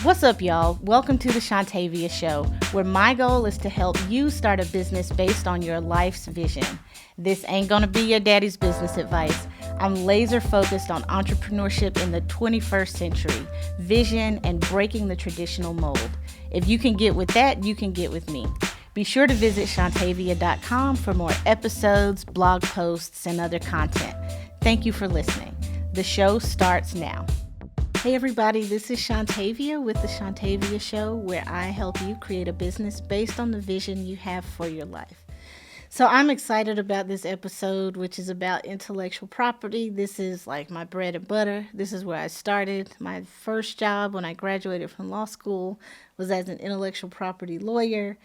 What's up, y'all? Welcome to the Shontavia Show, where my goal is to help you start a business based on your life's vision. This ain't gonna be your daddy's business advice. I'm laser focused on entrepreneurship in the 21st century, vision, and breaking the traditional mold. If you can get with that, you can get with me. Be sure to visit Shontavia.com for more episodes, blog posts, and other content. Thank you for listening. The show starts now. Hey everybody, this is Shontavia with the Shontavia Show, where I help you create a business based on the vision you have for your life. So I'm excited about this episode, which is about intellectual property. This is like my bread and butter. This is where I started. My first job when I graduated from law school was as an intellectual property lawyer.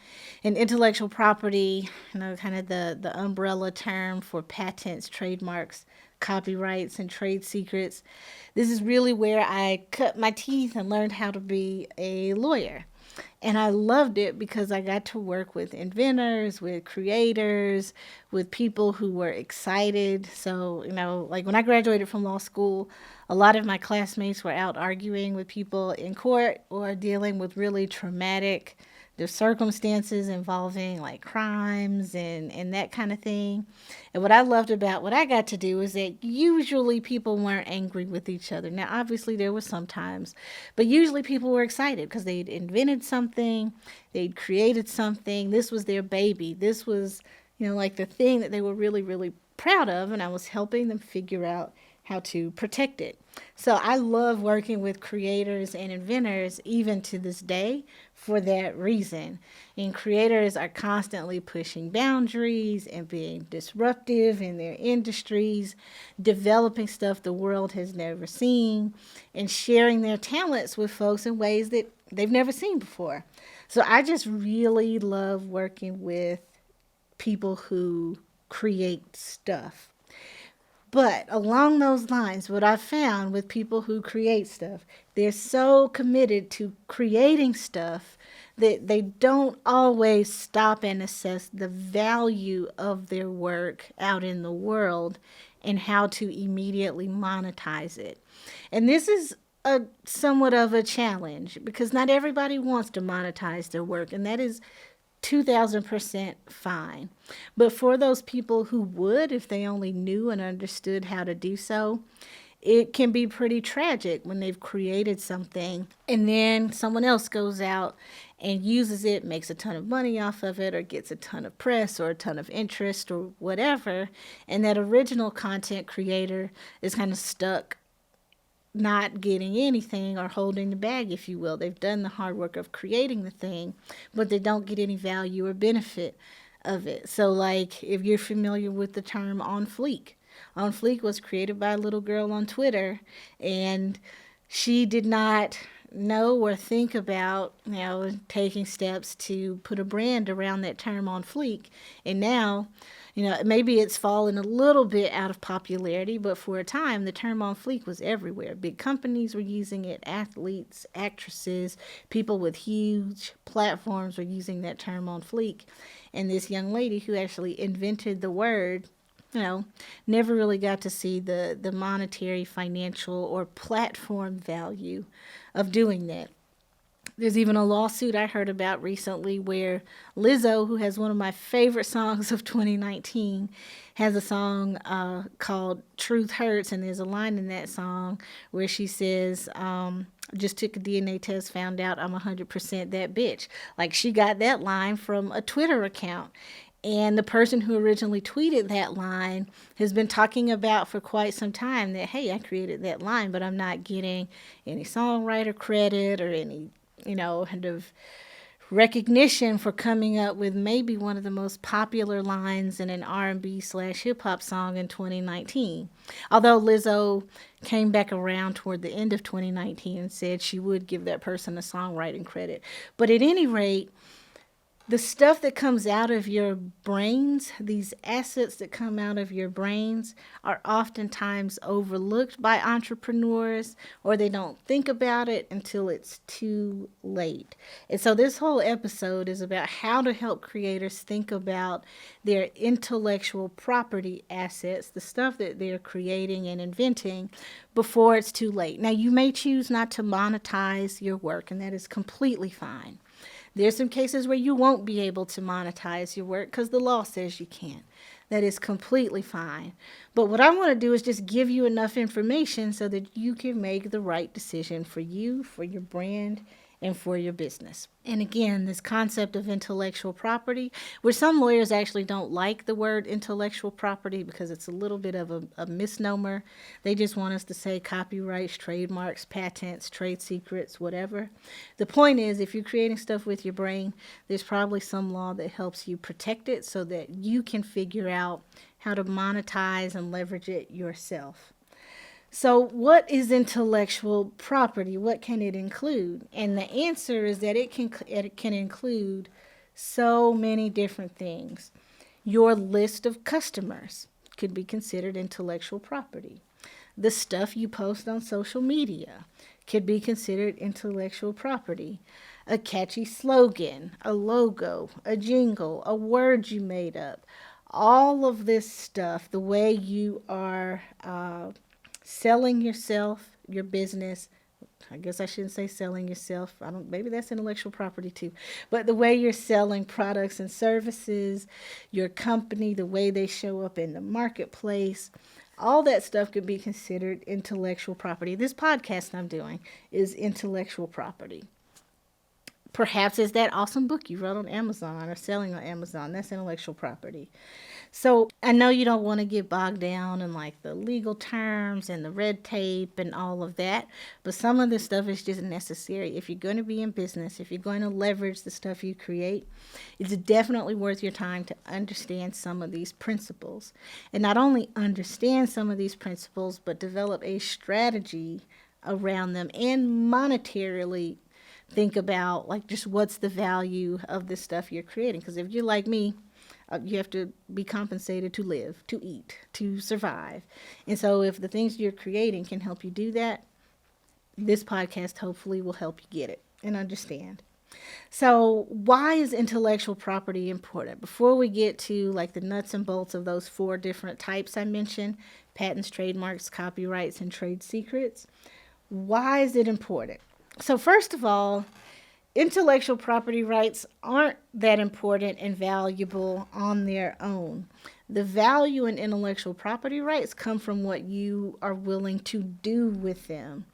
And intellectual property, kind of the umbrella term for patents, trademarks, copyrights, and trade secrets. This is really where I cut my teeth and learned how to be a lawyer. And I loved it because I got to work with inventors, with creators, with people who were excited. So, like when I graduated from law school, a lot of my classmates were out arguing with people in court or dealing with really traumatic the circumstances involving like crimes and that kind of thing. And what I loved about what I got to do is that usually people weren't angry with each other. Now, obviously there were some times, but usually people were excited because they'd invented something, they'd created something. This was their baby. This was, like the thing that they were really, really proud of. And I was helping them figure out how to protect it. So I love working with creators and inventors even to this day for that reason. And creators are constantly pushing boundaries and being disruptive in their industries, developing stuff the world has never seen, and sharing their talents with folks in ways that they've never seen before. So I just really love working with people who create stuff. But along those lines, what I've found with people who create stuff, they're so committed to creating stuff that they don't always stop and assess the value of their work out in the world and how to immediately monetize it. And this is somewhat of a challenge because not everybody wants to monetize their work, and that is 2,000% fine. But for those people who would, if they only knew and understood how to do so, it can be pretty tragic when they've created something and then someone else goes out and uses it, makes a ton of money off of it, or gets a ton of press or a ton of interest or whatever, and that original content creator is kind of stuck not getting anything or holding the bag, if you will. They've done the hard work of creating the thing, but they don't get any value or benefit of it. So like if you're familiar with the term on fleek was created by a little girl on Twitter, and she did not know or think about, taking steps to put a brand around that term on fleek. And now, maybe it's fallen a little bit out of popularity, but for a time, the term on fleek was everywhere. Big companies were using it, athletes, actresses, people with huge platforms were using that term on fleek. And this young lady who actually invented the word, never really got to see the monetary, financial, or platform value of doing that. There's even a lawsuit I heard about recently where Lizzo, who has one of my favorite songs of 2019, has a song called Truth Hurts, and there's a line in that song where she says, just took a DNA test, found out I'm 100% that bitch. Like, she got that line from a Twitter account. And the person who originally tweeted that line has been talking about for quite some time that, hey, I created that line, but I'm not getting any songwriter credit or any, kind of recognition for coming up with maybe one of the most popular lines in an R&B/hip hop song in 2019. Although Lizzo came back around toward the end of 2019 and said she would give that person a songwriting credit. But at any rate, The stuff that comes out of your brains, these assets that come out of your brains, are oftentimes overlooked by entrepreneurs, or they don't think about it until it's too late. And so this whole episode is about how to help creators think about their intellectual property assets, the stuff that they're creating and inventing, before it's too late. Now, you may choose not to monetize your work, and that is completely fine. There's some cases where you won't be able to monetize your work because the law says you can't. That is completely fine. But what I want to do is just give you enough information so that you can make the right decision for you, for your brand, and for your business. And again, this concept of intellectual property, where some lawyers actually don't like the word intellectual property because it's a little bit of a misnomer. They just want us to say copyrights, trademarks, patents, trade secrets, whatever. The point is, if you're creating stuff with your brain, there's probably some law that helps you protect it so that you can figure out how to monetize and leverage it yourself. So what is intellectual property? What can it include? And the answer is that it can include so many different things. Your list of customers could be considered intellectual property. The stuff you post on social media could be considered intellectual property. A catchy slogan, a logo, a jingle, a word you made up. All of this stuff, the way you are selling yourself, your business. I guess I shouldn't say selling yourself. Maybe that's intellectual property too. But the way you're selling products and services, your company, the way they show up in the marketplace, all that stuff could be considered intellectual property. This podcast I'm doing is intellectual property. Perhaps it's that awesome book you wrote on Amazon or selling on Amazon. That's intellectual property. So I know you don't want to get bogged down in like the legal terms and the red tape and all of that, but some of this stuff is just necessary. If you're going to be in business, if you're going to leverage the stuff you create, it's definitely worth your time to understand some of these principles. And not only understand some of these principles, but develop a strategy around them and monetarily think about like just what's the value of this stuff you're creating. Because if you're like me, you have to be compensated to live, to eat, to survive. And so if the things you're creating can help you do that, this podcast hopefully will help you get it and understand. So why is intellectual property important? Before we get to like the nuts and bolts of those 4 different types I mentioned, patents, trademarks, copyrights, and trade secrets, why is it important? So first of all, intellectual property rights aren't that important and valuable on their own. The value in intellectual property rights come from what you are willing to do with them.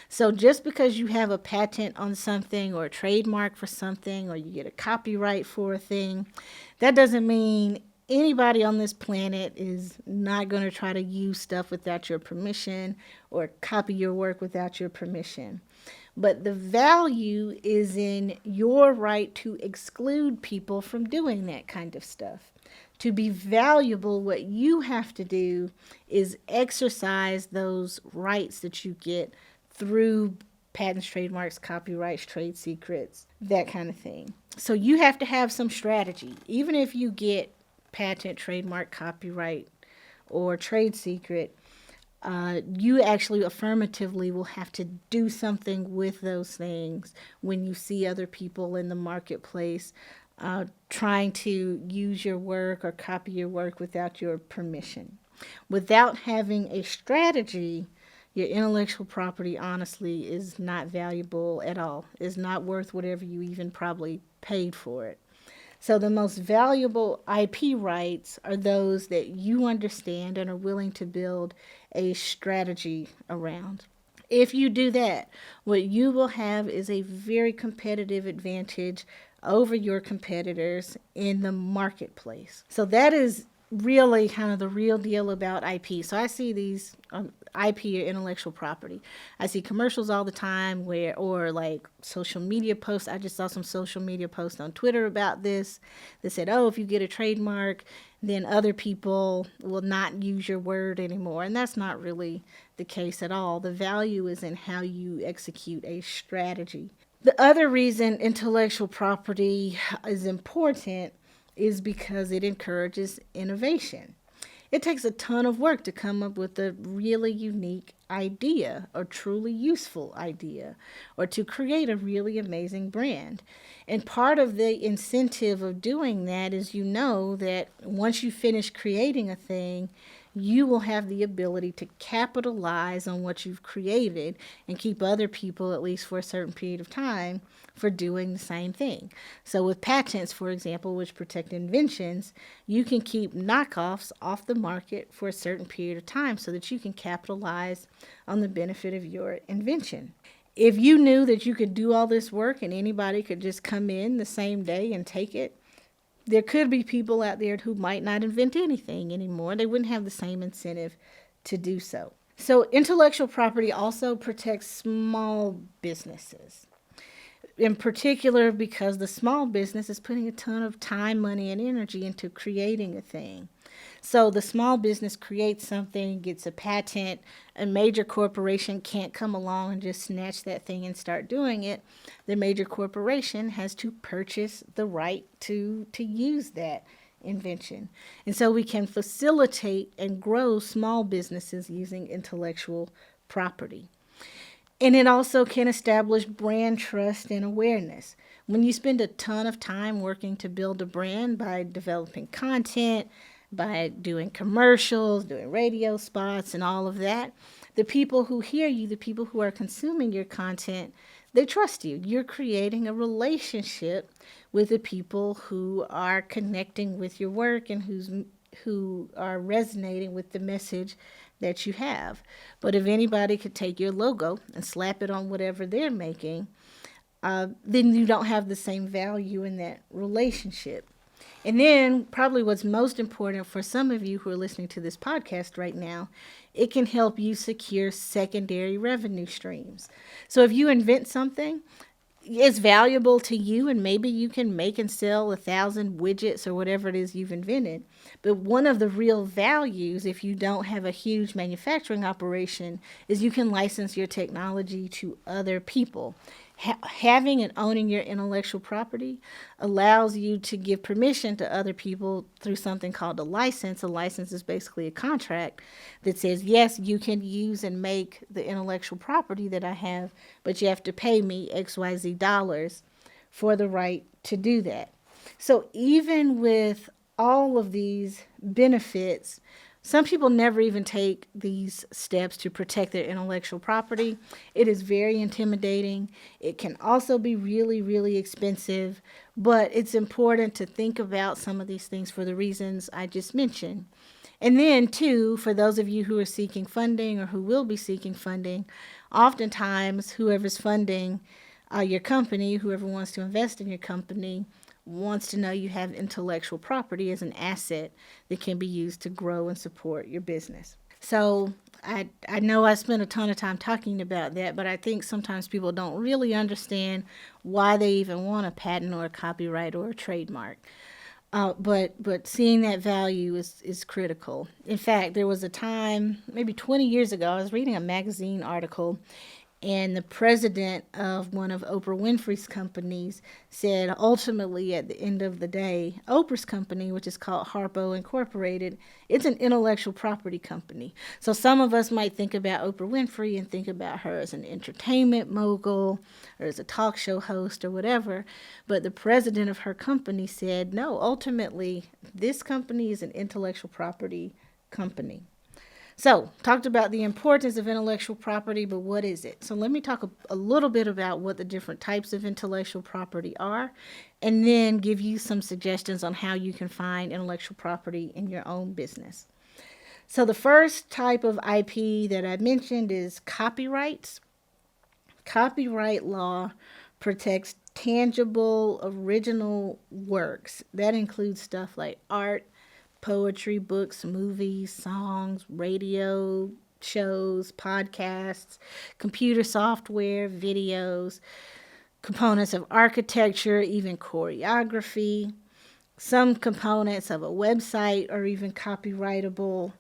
So just because you have a patent on something or a trademark for something or you get a copyright for a thing, that doesn't mean anybody on this planet is not going to try to use stuff without your permission or copy your work without your permission. But the value is in your right to exclude people from doing that kind of stuff. To be valuable, what you have to do is exercise those rights that you get through patents, trademarks, copyrights, trade secrets, that kind of thing. So you have to have some strategy. Even if you get patent, trademark, copyright, or trade secret, you actually affirmatively will have to do something with those things when you see other people in the marketplace trying to use your work or copy your work without your permission. Without having a strategy, your intellectual property honestly is not valuable at all. It's not worth whatever you even probably paid for it. So the most valuable IP rights are those that you understand and are willing to build a strategy around. If you do that, what you will have is a very competitive advantage over your competitors in the marketplace. So that is really kind of the real deal about IP. So I see these IP or intellectual property. I see commercials all the time or like social media posts. I just saw some social media posts on Twitter about this. They said, oh, if you get a trademark, then other people will not use your word anymore. And that's not really the case at all. The value is in how you execute a strategy. The other reason intellectual property is important is because it encourages innovation. It takes a ton of work to come up with a really unique idea or truly useful idea or to create a really amazing brand. And part of the incentive of doing that is that once you finish creating a thing, you will have the ability to capitalize on what you've created and keep other people, at least for a certain period of time, for doing the same thing. So, with patents, for example, which protect inventions, you can keep knockoffs off the market for a certain period of time so that you can capitalize on the benefit of your invention. If you knew that you could do all this work and anybody could just come in the same day and take it, there could be people out there who might not invent anything anymore. They wouldn't have the same incentive to do so. So, intellectual property also protects small businesses, in particular because the small business is putting a ton of time, money, and energy into creating a thing. So the small business creates something, gets a patent. A major corporation can't come along and just snatch that thing and start doing it. The major corporation has to purchase the right to use that invention. And so we can facilitate and grow small businesses using intellectual property. And it also can establish brand trust and awareness. When you spend a ton of time working to build a brand by developing content, by doing commercials, doing radio spots, and all of that, the people who hear you, the people who are consuming your content, they trust you. You're creating a relationship with the people who are connecting with your work and who are resonating with the message that you have. But if anybody could take your logo and slap it on whatever they're making, then you don't have the same value in that relationship. And then, probably what's most important for some of you who are listening to this podcast right now, it can help you secure secondary revenue streams. So if you invent something, it's valuable to you, and maybe you can make and sell 1,000 widgets or whatever it is you've invented. But one of the real values, if you don't have a huge manufacturing operation, is you can license your technology to other people. Having and owning your intellectual property allows you to give permission to other people through something called a license. A license is basically a contract that says, yes, you can use and make the intellectual property that I have, but you have to pay me XYZ dollars for the right to do that. So even with all of these benefits, some people never even take these steps to protect their intellectual property. It is very intimidating. It can also be really, really expensive, but it's important to think about some of these things for the reasons I just mentioned. And then, too, for those of you who are seeking funding or who will be seeking funding, oftentimes whoever's funding your company, whoever wants to invest in your company, wants to know you have intellectual property as an asset that can be used to grow and support your business. So I know I spent a ton of time talking about that, but I think sometimes people don't really understand why they even want a patent or a copyright or a trademark. But seeing that value is critical. In fact, there was a time, maybe 20 years ago, I was reading a magazine article, and the president of one of Oprah Winfrey's companies said ultimately at the end of the day, Oprah's company, which is called Harpo Incorporated, it's an intellectual property company. So some of us might think about Oprah Winfrey and think about her as an entertainment mogul or as a talk show host or whatever. But the president of her company said, no, ultimately, this company is an intellectual property company. So, talked about the importance of intellectual property, but what is it? So let me talk a little bit about what the different types of intellectual property are, and then give you some suggestions on how you can find intellectual property in your own business. So the first type of IP that I mentioned is copyrights. Copyright law protects tangible, original works. That includes stuff like art, poetry, books, movies, songs, radio shows, podcasts, computer software, videos, components of architecture, even choreography. Some components of a website are even copyrightable.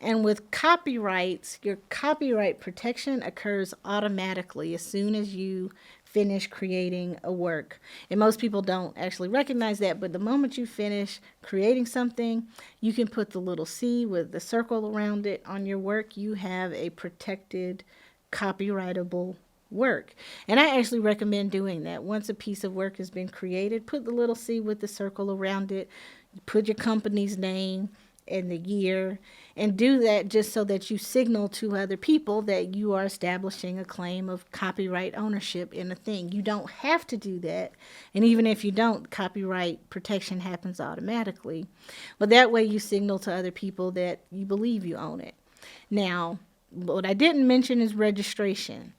And with copyrights, your copyright protection occurs automatically as soon as you finish creating a work. And most people don't actually recognize that, but the moment you finish creating something, you can put the little C with the circle around it on your work. You have a protected, copyrightable work. And I actually recommend doing that. Once a piece of work has been created, put the little C with the circle around it, put your company's name and the year, and do that just so that you signal to other people that you are establishing a claim of copyright ownership in a thing. You don't have to do that, and even if you don't, copyright protection happens automatically. But that way you signal to other people that you believe you own it. Now, what I didn't mention is registration.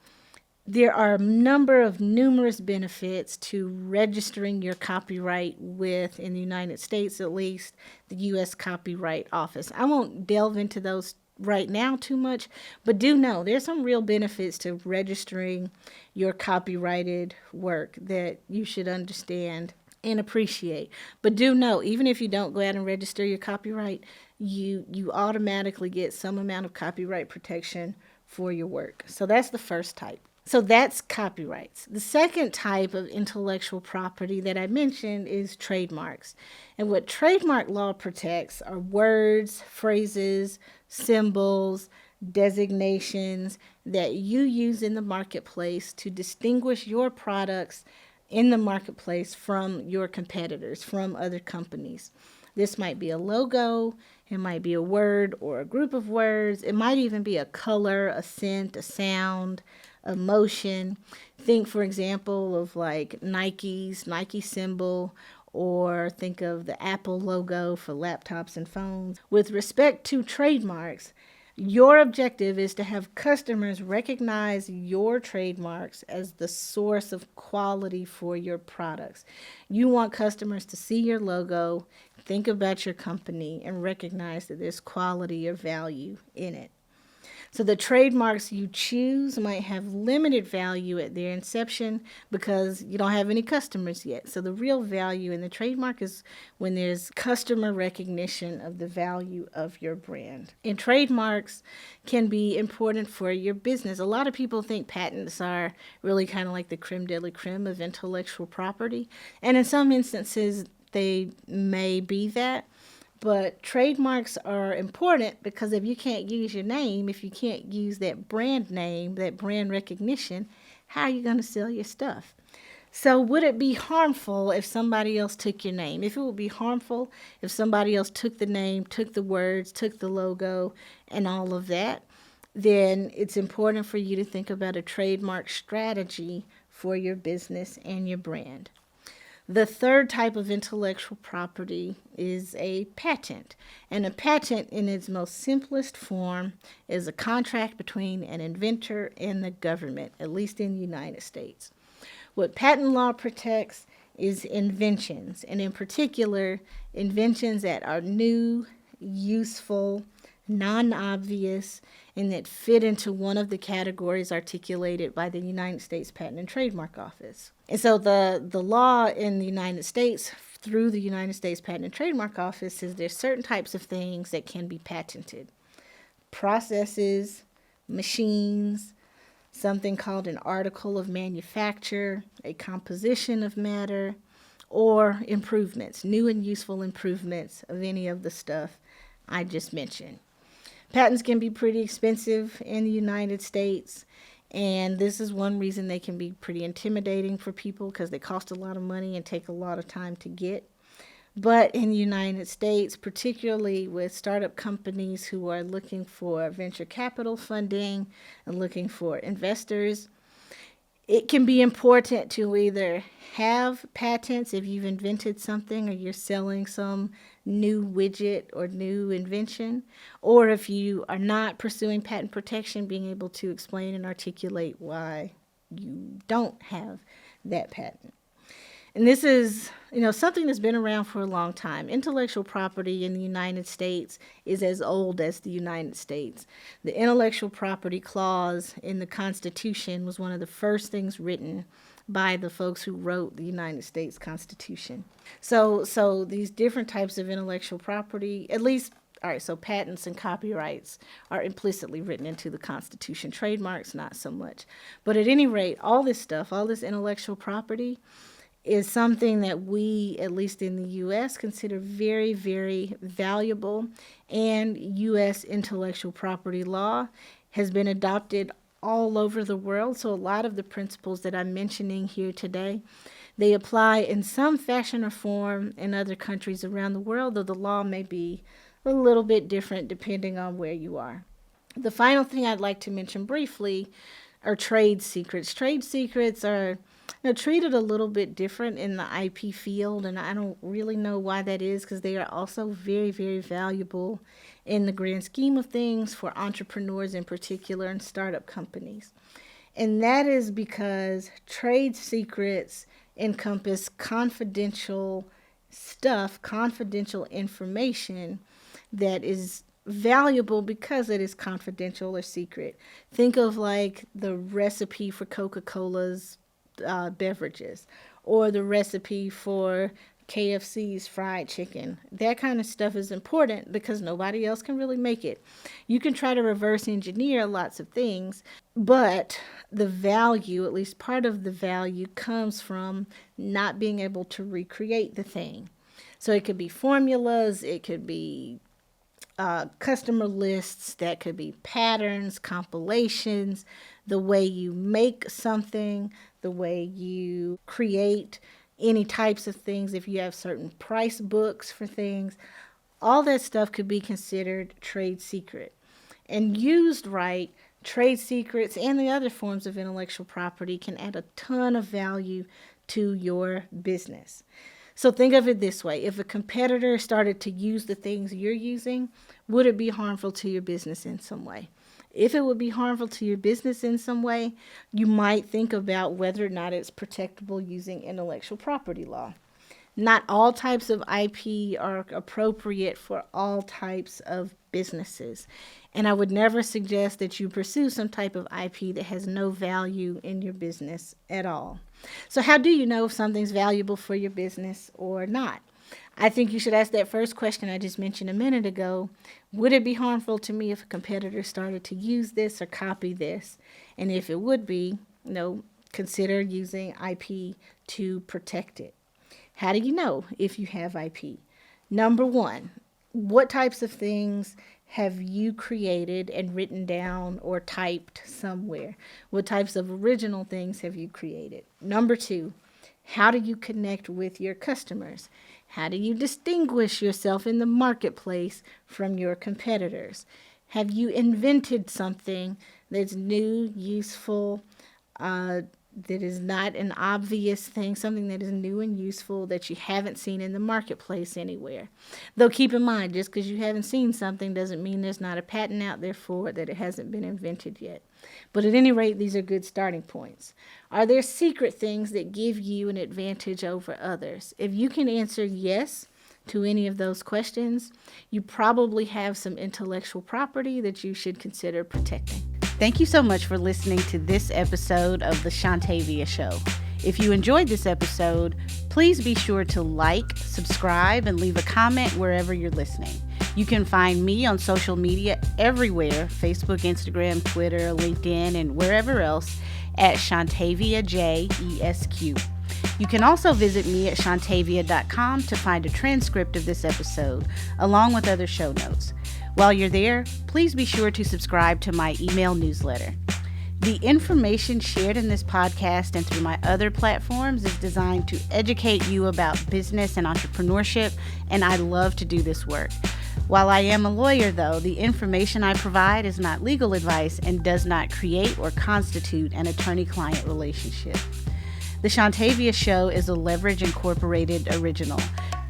There are a number of numerous benefits to registering your copyright with, in the United States at least, the U.S. Copyright Office. I won't delve into those right now too much, but do know there's some real benefits to registering your copyrighted work that you should understand and appreciate. But do know, even if you don't go out and register your copyright, you automatically get some amount of copyright protection for your work. So that's the first type. So that's copyrights. The second type of intellectual property that I mentioned is trademarks. And what trademark law protects are words, phrases, symbols, designations that you use in the marketplace to distinguish your products in the marketplace from your competitors, from other companies. This might be a logo, it might be a word or a group of words, it might even be a color, a scent, a sound, emotion. Think, for example, of like Nike's Nike symbol, or think of the Apple logo for laptops and phones. With respect to trademarks, your objective is to have customers recognize your trademarks as the source of quality for your products. You want customers to see your logo, think about your company, and recognize that there's quality or value in it. So the trademarks you choose might have limited value at their inception because you don't have any customers yet. So the real value in the trademark is when there's customer recognition of the value of your brand. And trademarks can be important for your business. A lot of people think patents are really kind of like the creme de la creme of intellectual property. And in some instances, they may be that. But trademarks are important because if you can't use your name, if you can't use that brand name, that brand recognition, how are you going to sell your stuff? So would it be harmful if somebody else took your name? If it would be harmful if somebody else took the name, took the words, took the logo, and all of that, then it's important for you to think about a trademark strategy for your business and your brand. The third type of intellectual property is a patent. And a patent in its most simplest form is a contract between an inventor and the government, at least in the United States. What patent law protects is inventions, and in particular, inventions that are new, useful, non-obvious, and that fit into one of the categories articulated by the United States Patent and Trademark Office. And so the law in the United States, through the United States Patent and Trademark Office, says there's certain types of things that can be patented. Processes, machines, something called an article of manufacture, a composition of matter, or improvements, new and useful improvements of any of the stuff I just mentioned. Patents can be pretty expensive in the United States, and this is one reason they can be pretty intimidating for people because they cost a lot of money and take a lot of time to get. But in the United States, particularly with startup companies who are looking for venture capital funding and looking for investors, it can be important to either have patents if you've invented something or you're selling some new widget or new invention, or if you are not pursuing patent protection, being able to explain and articulate why you don't have that patent. And this is, something that's been around for a long time. Intellectual property in the United States is as old as the United States. The intellectual property clause in the Constitution was one of the first things written by the folks who wrote the United States Constitution. So these different types of intellectual property, at least All right, so patents and copyrights are implicitly written into the Constitution. Trademarks, not so much. But at any rate, all this stuff, all this intellectual property is something that we, at least in the U.S., consider very, very valuable. And U.S. intellectual property law has been adopted all over the world. So a lot of the principles that I'm mentioning here today, they apply in some fashion or form in other countries around the world, though the law may be a little bit different depending on where you are. The final thing I'd like to mention briefly are trade secrets. Trade secrets are treated a little bit different in the IP field, and I don't really know why that is, because they are also very, very valuable in the grand scheme of things for entrepreneurs in particular and startup companies. And that is because trade secrets encompass confidential stuff, confidential information that is valuable because it is confidential or secret. Think of like the recipe for Coca-Cola's beverages, or the recipe for KFC's fried chicken. That kind of stuff is important because nobody else can really make it. You can try to reverse engineer lots of things, but the value, at least part of the value, comes from not being able to recreate the thing. So it could be formulas, it could be customer lists, that could be patterns, compilations, the way you make something, the way you create any types of things. If you have certain price books for things, all that stuff could be considered trade secret. And used right, trade secrets and the other forms of intellectual property can add a ton of value to your business. So think of it this way. If a competitor started to use the things you're using, would it be harmful to your business in some way? If it would be harmful to your business in some way, you might think about whether or not it's protectable using intellectual property law. Not all types of IP are appropriate for all types of businesses. And I would never suggest that you pursue some type of IP that has no value in your business at all. So how do you know if something's valuable for your business or not? I think you should ask that first question I just mentioned a minute ago. Would it be harmful to me if a competitor started to use this or copy this? And if it would be, consider using IP to protect it. How do you know if you have IP? Number one, what types of things have you created and written down or typed somewhere? What types of original things have you created? Number two, how do you connect with your customers? How do you distinguish yourself in the marketplace from your competitors? Have you invented something that's new, useful, that is not an obvious thing, something that is new and useful that you haven't seen in the marketplace anywhere? Though keep in mind, just because you haven't seen something doesn't mean there's not a patent out there for it, that it hasn't been invented yet. But at any rate, these are good starting points. Are there secret things that give you an advantage over others? If you can answer yes to any of those questions, you probably have some intellectual property that you should consider protecting. Thank you so much for listening to this episode of the Shontavia Show. If you enjoyed this episode, please be sure to like, subscribe, and leave a comment wherever you're listening. You can find me on social media everywhere, Facebook, Instagram, Twitter, LinkedIn, and wherever else, at Shontavia JESQ. You can also visit me at shontavia.com to find a transcript of this episode, along with other show notes. While you're there, please be sure to subscribe to my email newsletter. The information shared in this podcast and through my other platforms is designed to educate you about business and entrepreneurship, and I love to do this work. While I am a lawyer, though, the information I provide is not legal advice and does not create or constitute an attorney-client relationship. The Shontavia Show is a Leverage Incorporated original.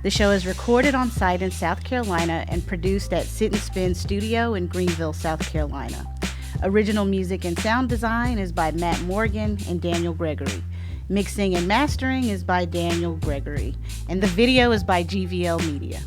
The show is recorded on site in South Carolina and produced at Sit and Spin Studio in Greenville, South Carolina. Original music and sound design is by Matt Morgan and Daniel Gregory. Mixing and mastering is by Daniel Gregory. And the video is by GVL Media.